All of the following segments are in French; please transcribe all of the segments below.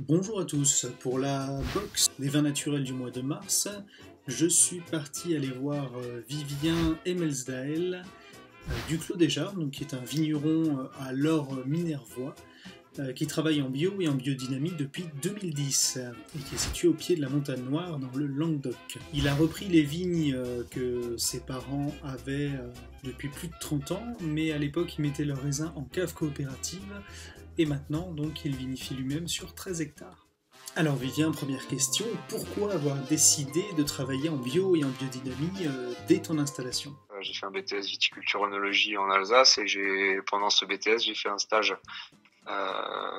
Bonjour à tous, pour la box des vins naturels du mois de mars, je suis parti aller voir Vivien Emmelsdael du Clos des Jars, donc qui est un vigneron à l'Or Minervois, qui travaille en bio et en biodynamie depuis 2010 et qui est situé au pied de la Montagne Noire dans le Languedoc. Il a repris les vignes que ses parents avaient depuis plus de 30 ans, mais à l'époque ils mettaient leurs raisins en cave coopérative et maintenant donc il vinifie lui-même sur 13 hectares. Alors Vivien, première question, pourquoi avoir décidé de travailler en bio et en biodynamie dès ton installation? J'ai fait un BTS viticulture-œnologie en Alsace et pendant ce BTS, j'ai fait un stage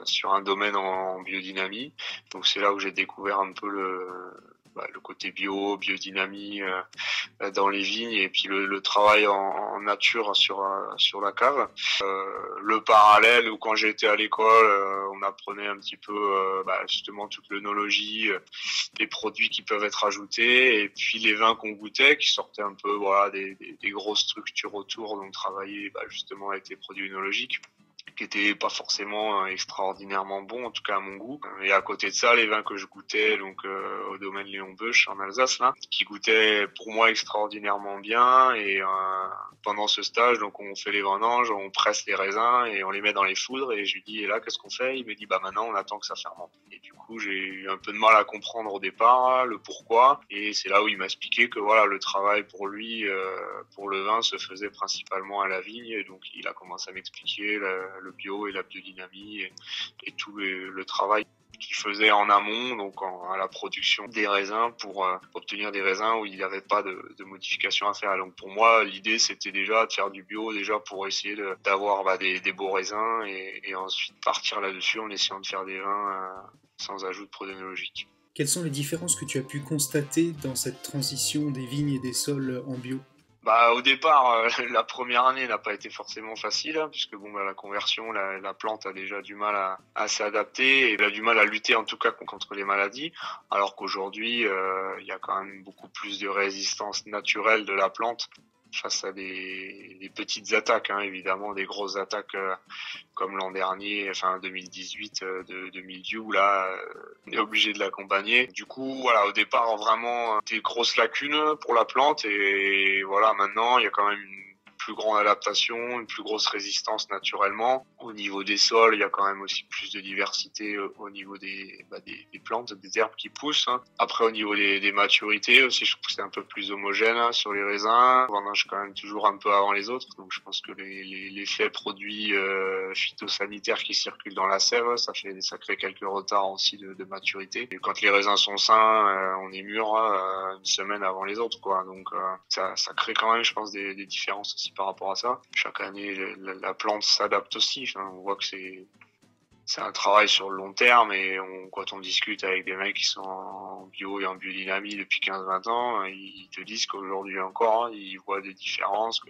sur un domaine en biodynamie. Donc c'est là où j'ai découvert un peu le côté bio, biodynamie dans les vignes et puis le travail en nature sur la cave. Le parallèle où quand j'étais à l'école, on apprenait un petit peu justement toute l'œnologie, les produits qui peuvent être ajoutés et puis les vins qu'on goûtait qui sortaient un peu des grosses structures autour, donc travailler justement avec les produits œnologiques qui étaient pas forcément extraordinairement bons, en tout cas à mon goût. Et à côté de ça, les vins que je goûtais donc au domaine Léon Beuch en Alsace, là, qui goûtaient pour moi extraordinairement bien. Et pendant ce stage, donc on fait les vendanges, on presse les raisins et on les met dans les foudres. Et je lui dis, et là, qu'est-ce qu'on fait? Il me dit, maintenant, on attend que ça fermente. Et du coup, j'ai eu un peu de mal à comprendre au départ le pourquoi. Et c'est là où il m'a expliqué que voilà, le travail pour lui, pour le vin, se faisait principalement à la vigne. Et donc, il a commencé à m'expliquer le bio et la biodynamie et tout le travail qu'il faisait en amont, donc à la production des raisins pour obtenir des raisins où il n'y avait pas de modification à faire. Donc pour moi, l'idée c'était déjà de faire du bio, déjà pour essayer d'avoir des beaux raisins et ensuite partir là-dessus en essayant de faire des vins sans ajout de prodénologique. Quelles sont les différences que tu as pu constater dans cette transition des vignes et des sols en bio? Au départ, la première année n'a pas été forcément facile, hein, puisque la conversion, la plante a déjà du mal à s'adapter et elle a du mal à lutter en tout cas contre les maladies, alors qu'aujourd'hui, il y a quand même beaucoup plus de résistance naturelle de la plante face à des petites attaques, hein, évidemment, des grosses attaques comme l'an dernier, enfin 2018 de mildiou, là, on est obligé de l'accompagner. Du coup, voilà, au départ, vraiment des grosses lacunes pour la plante et voilà, maintenant, il y a quand même une plus grande adaptation, une plus grosse résistance naturellement. Au niveau des sols, il y a quand même aussi plus de diversité au niveau des plantes, des herbes qui poussent. Hein. Après, au niveau des maturités aussi, je trouve que c'est un peu plus homogène hein, sur les raisins. Vendange quand même toujours un peu avant les autres. Donc, je pense que l'effet produits phytosanitaires qui circulent dans la sève, ça crée quelques retards aussi de maturité. Et quand les raisins sont sains, on est mûr une semaine avant les autres, quoi. Donc, ça crée quand même, je pense, des différences aussi par rapport à ça. Chaque année, la plante s'adapte aussi. Enfin, on voit que c'est un travail sur le long terme et quand on discute avec des mecs qui sont en bio et en biodynamie depuis 15-20 ans, ils te disent qu'aujourd'hui encore, ils voient des différences,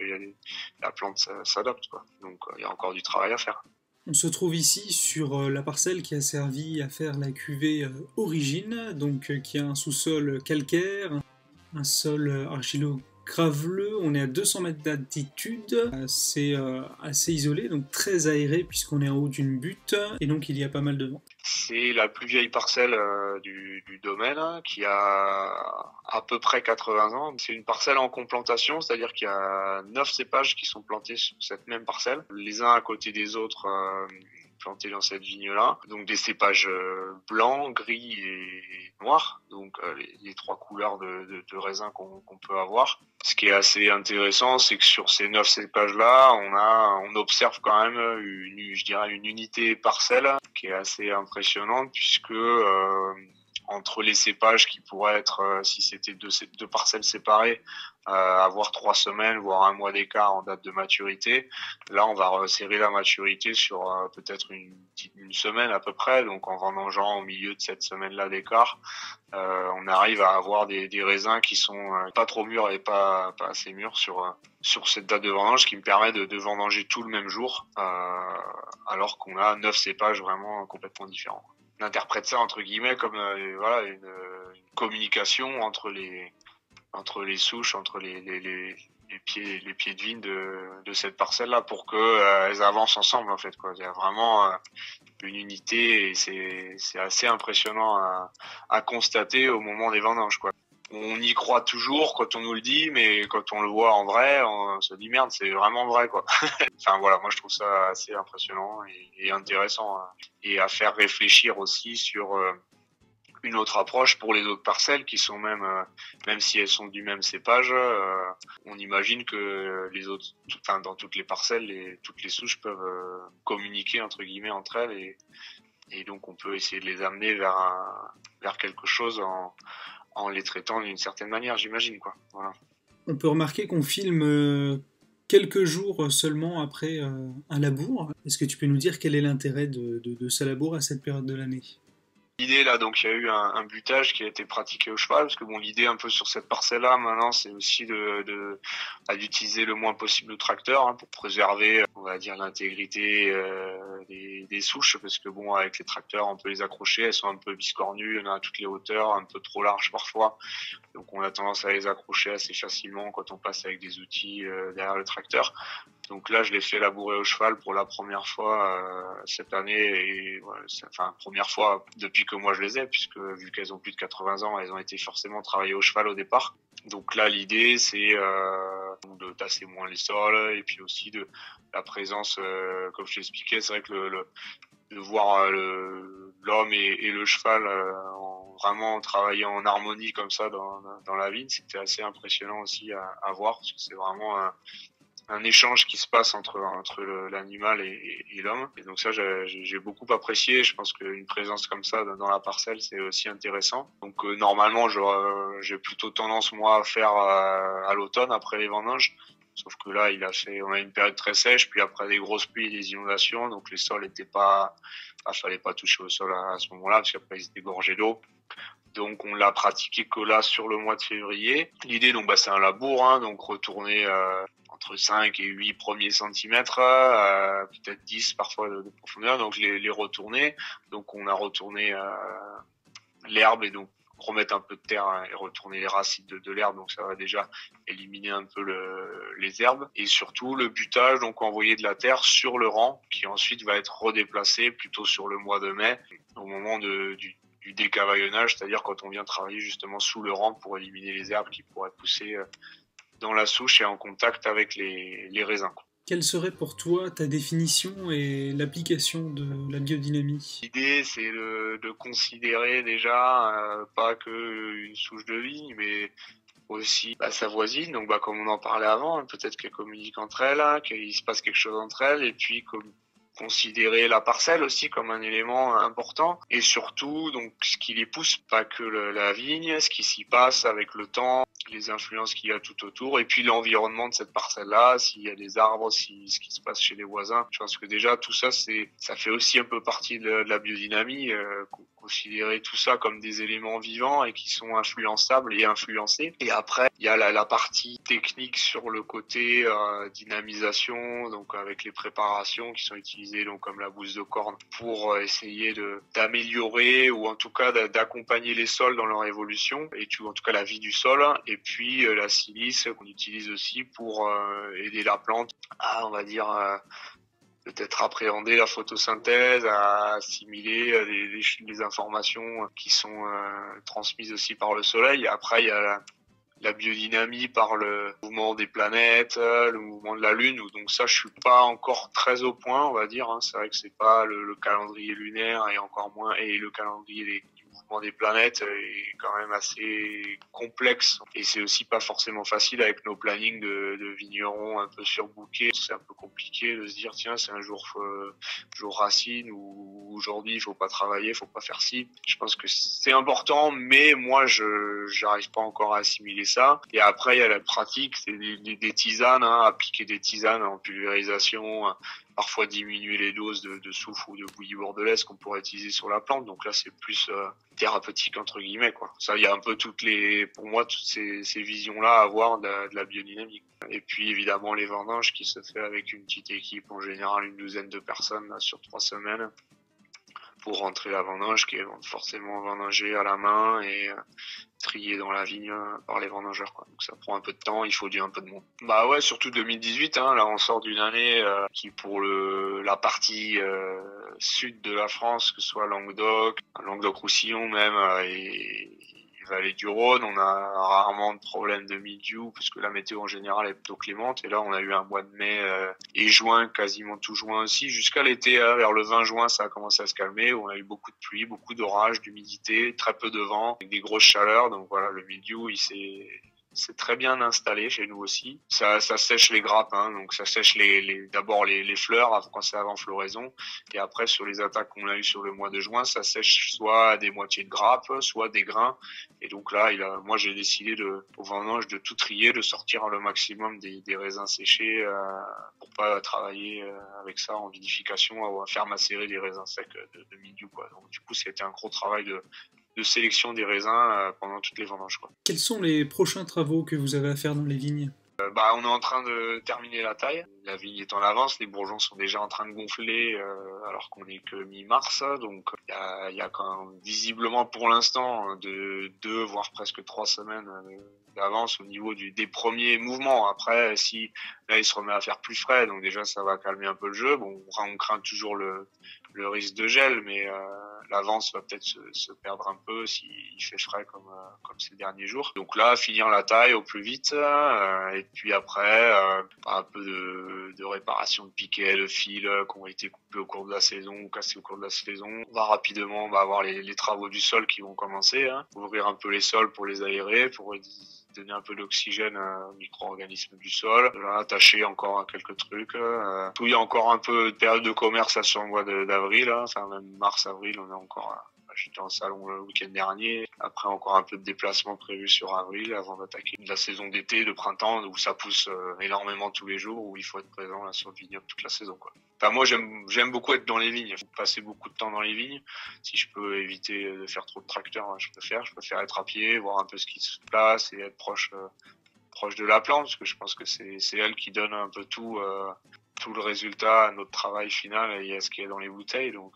la plante s'adapte, quoi. Donc, il y a encore du travail à faire. On se trouve ici sur la parcelle qui a servi à faire la cuvée Origine, donc qui a un sous-sol calcaire, un sol argilo-graveleux, on est à 200 mètres d'altitude, c'est assez isolé, donc très aéré puisqu'on est en haut d'une butte, et donc il y a pas mal de vent. C'est la plus vieille parcelle du domaine hein, qui a à peu près 80 ans. C'est une parcelle en complantation, c'est-à-dire qu'il y a 9 cépages qui sont plantés sur cette même parcelle, les uns à côté des autres plantés dans cette vigne-là. Donc des cépages blancs, gris et noirs, donc les trois couleurs de raisin qu'on peut avoir. Ce qui est assez intéressant, c'est que sur ces 9 cépages-là, on observe quand même une unité parcelle qui est assez impressionnante puisque entre les cépages qui pourraient être, si c'était deux parcelles séparées, avoir 3 semaines, voire un mois d'écart en date de maturité. Là, on va resserrer la maturité sur peut-être une semaine à peu près. Donc, en vendangeant au milieu de cette semaine-là d'écart, on arrive à avoir des raisins qui sont pas trop mûrs et pas assez mûrs sur cette date de vendange qui me permet de vendanger tout le même jour, alors qu'on a 9 cépages vraiment complètement différents. On interprète ça entre guillemets comme une communication entre les souches, entre les les pieds de vigne de cette parcelle-là pour que elles avancent ensemble en fait, quoi. Il y a vraiment une unité et c'est assez impressionnant à constater au moment des vendanges, quoi. On y croit toujours quand on nous le dit, mais quand on le voit en vrai, on se dit merde, c'est vraiment vrai, quoi. Enfin voilà, moi je trouve ça assez impressionnant et intéressant, hein. Et à faire réfléchir aussi sur une autre approche pour les autres parcelles qui sont même si elles sont du même cépage, on imagine que les autres, enfin dans toutes les parcelles, toutes les souches peuvent communiquer entre guillemets entre elles et donc on peut essayer de les amener vers quelque chose en les traitant d'une certaine manière, j'imagine, quoi. Voilà. On peut remarquer qu'on filme quelques jours seulement après un labour. Est-ce que tu peux nous dire quel est l'intérêt de ce labour à cette période de l'année? L'idée là, donc il y a eu un butage qui a été pratiqué au cheval, parce que bon, l'idée un peu sur cette parcelle-là maintenant, c'est aussi d'utiliser le moins possible le tracteur, hein, pour préserver, on va dire, l'intégrité des souches, parce que bon, avec les tracteurs, on peut les accrocher, elles sont un peu biscornues, il y en a à toutes les hauteurs, un peu trop larges parfois, donc on a tendance à les accrocher assez facilement quand on passe avec des outils derrière le tracteur. Donc là, je l'ai fait labourer au cheval pour la première fois cette année, et ouais, enfin première fois depuis que moi je les ai, puisque vu qu'elles ont plus de 80 ans, elles ont été forcément travaillées au cheval au départ. Donc là, l'idée c'est de tasser moins les sols et puis aussi de la présence, comme je t'expliquais, c'est vrai que de voir l'homme et le cheval vraiment travailler en harmonie comme ça dans la vigne, c'était assez impressionnant aussi à voir, parce que c'est vraiment un échange qui se passe entre l'animal et l'homme. Et donc ça, j'ai beaucoup apprécié. Je pense qu'une présence comme ça dans la parcelle, c'est aussi intéressant. Donc normalement, j'ai plutôt tendance moi à faire à l'automne après les vendanges. Sauf que là, on a une période très sèche, puis après des grosses pluies et des inondations, donc les sols étaient pas, fallait pas toucher au sol à ce moment-là, parce qu'après ils étaient gorgés d'eau. Donc on l'a pratiqué que là sur le mois de février. L'idée, donc c'est un labour, hein, donc retourner entre 5 et 8 premiers centimètres, peut-être 10 parfois de profondeur, donc les retourner. Donc on a retourné l'herbe et donc remettre un peu de terre, hein, et retourner les racines de l'herbe, donc ça va déjà éliminer un peu les herbes. Et surtout le butage, donc envoyer de la terre sur le rang qui ensuite va être redéplacé plutôt sur le mois de mai au moment du décavaillonnage, c'est-à-dire quand on vient travailler justement sous le rang pour éliminer les herbes qui pourraient pousser dans la souche et en contact avec les raisins. Quelle serait pour toi ta définition et l'application de la biodynamie? L'idée, c'est de considérer déjà pas que une souche de vigne, mais aussi sa voisine. Donc, comme on en parlait avant, hein, peut-être qu'elles communiquent entre elles, hein, qu'il se passe quelque chose entre elles, et puis considérer la parcelle aussi comme un élément important, et surtout donc ce qui les pousse, pas que la vigne, ce qui s'y passe avec le temps, les influences qu'il y a tout autour, et puis l'environnement de cette parcelle-là, s'il y a des arbres, ce qui se passe chez les voisins. Je pense que déjà tout ça, ça fait aussi un peu partie de la biodynamie, considérer tout ça comme des éléments vivants et qui sont influençables et influencés. Et après, il y a la partie technique sur le côté dynamisation, donc avec les préparations qui sont utilisées, donc comme la bouse de corne, pour essayer d'améliorer ou en tout cas d'accompagner les sols dans leur évolution, et en tout cas la vie du sol. Et puis la silice qu'on utilise aussi pour aider la plante à, on va dire, peut-être appréhender la photosynthèse, à assimiler les informations qui sont transmises aussi par le soleil. Après, il y a la biodynamie par le mouvement des planètes, le mouvement de la Lune. Donc ça, je suis pas encore très au point, on va dire, hein. C'est vrai que c'est pas le calendrier lunaire et encore moins, et le calendrier du mouvement des planètes est quand même assez complexe. Et c'est aussi pas forcément facile avec nos plannings de vignerons un peu surbookés. C'est un peu compliqué de se dire, tiens, c'est un jour racine, ou aujourd'hui il faut pas travailler, il faut pas faire ci. Je pense que c'est important, mais moi j'arrive pas encore à assimiler ça. Et après il y a la pratique, c'est des tisanes, hein, appliquer des tisanes en pulvérisation, parfois diminuer les doses de soufre ou de bouillie bordelaise qu'on pourrait utiliser sur la plante. Donc là c'est plus thérapeutique entre guillemets, quoi. Ça, il y a un peu pour moi toutes ces visions là à avoir de la biodynamique. Et puis évidemment les vendanges qui se fait avec une petite équipe, en général une douzaine de personnes là, sur 3 semaines, pour rentrer la vendange, qui est forcément vendangée à la main et triée dans la vigne par les vendangeurs, quoi. Donc ça prend un peu de temps, il faut un peu de monde. Bah ouais, surtout 2018, hein, là on sort d'une année qui pour la partie sud de la France, que ce soit Languedoc-Roussillon même, et Vallée du Rhône, on a rarement de problème de mildiou parce que la météo en général est plutôt clémente, et là on a eu un mois de mai et juin, quasiment tout juin aussi, jusqu'à l'été, vers le 20 juin ça a commencé à se calmer, où on a eu beaucoup de pluie, beaucoup d'orage, d'humidité, très peu de vent, avec des grosses chaleurs, donc voilà, le mildiou c'est très bien installé chez nous aussi. Ça sèche les grappes, hein, donc ça sèche d'abord les fleurs quand c'est avant floraison, et après sur les attaques qu'on a eues sur le mois de juin, ça sèche soit des moitiés de grappes, soit des grains. Et donc là, moi j'ai décidé au vendange de tout trier, de sortir le maximum des raisins séchés pour pas travailler avec ça en vinification, à faire macérer les raisins secs de mildiou, quoi. Donc du coup, c'était un gros travail de sélection des raisins pendant toutes les vendanges, quoi. Quels sont les prochains travaux que vous avez à faire dans les vignes? On est en train de terminer la taille. La vigne est en avance, les bourgeons sont déjà en train de gonfler alors qu'on est que mi-mars. Donc il y a quand même visiblement pour l'instant de 2 voire presque 3 semaines d'avance au niveau des premiers mouvements. Après, si là il se remet à faire plus frais, donc déjà ça va calmer un peu le jeu. Bon, on craint toujours le risque de gel, mais l'avance va peut-être se perdre un peu s'il fait frais comme ces derniers jours. Donc là, finir la taille au plus vite, et puis après un peu de réparation de piquets, de fils qui ont été coupés au cours de la saison ou cassés au cours de la saison. On va rapidement avoir les travaux du sol qui vont commencer, hein. Ouvrir un peu les sols pour les aérer, pour donner un peu d'oxygène aux micro-organismes du sol. Là, attacher encore quelques trucs. Il y a encore un peu de période de commerce là, sur le mois d'avril, hein. Enfin même mars-avril, on est encore... J'étais en salon le week-end dernier. Après, encore un peu de déplacement prévu sur avril avant d'attaquer la saison d'été, de printemps, où ça pousse énormément tous les jours, où il faut être présent là, sur le vignoble toute la saison, quoi. Enfin, moi, j'aime beaucoup être dans les vignes. Il faut passer beaucoup de temps dans les vignes. Si je peux éviter de faire trop de tracteurs, je préfère. Je préfère être à pied, voir un peu ce qui se passe et être proche de la plante, parce que je pense que c'est elle qui donne un peu tout le résultat à notre travail final et à ce qu'il y a dans les bouteilles. Donc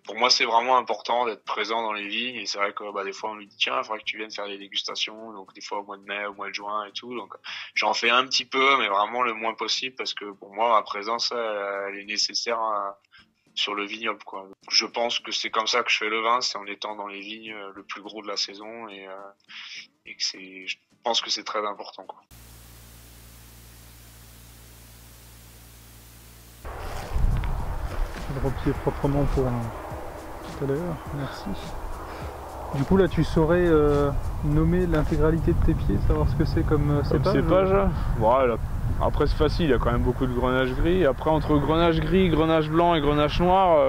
pour moi c'est vraiment important d'être présent dans les vignes, et c'est vrai que des fois on lui dit tiens, il faudrait que tu viennes faire des dégustations, donc des fois au mois de mai, au mois de juin et tout, donc j'en fais un petit peu mais vraiment le moins possible, parce que pour moi ma présence elle est nécessaire sur le vignoble, quoi. Je pense que c'est comme ça que je fais le vin, c'est en étant dans les vignes le plus gros de la saison, et que je pense que c'est très important, quoi. Le repied proprement pour tout à l'heure, merci. Du coup là tu saurais nommer l'intégralité de tes pieds, savoir ce que c'est comme cépage. Voilà. Après c'est facile, il y a quand même beaucoup de grenache gris. Après entre grenache gris, grenache blanc et grenache noir,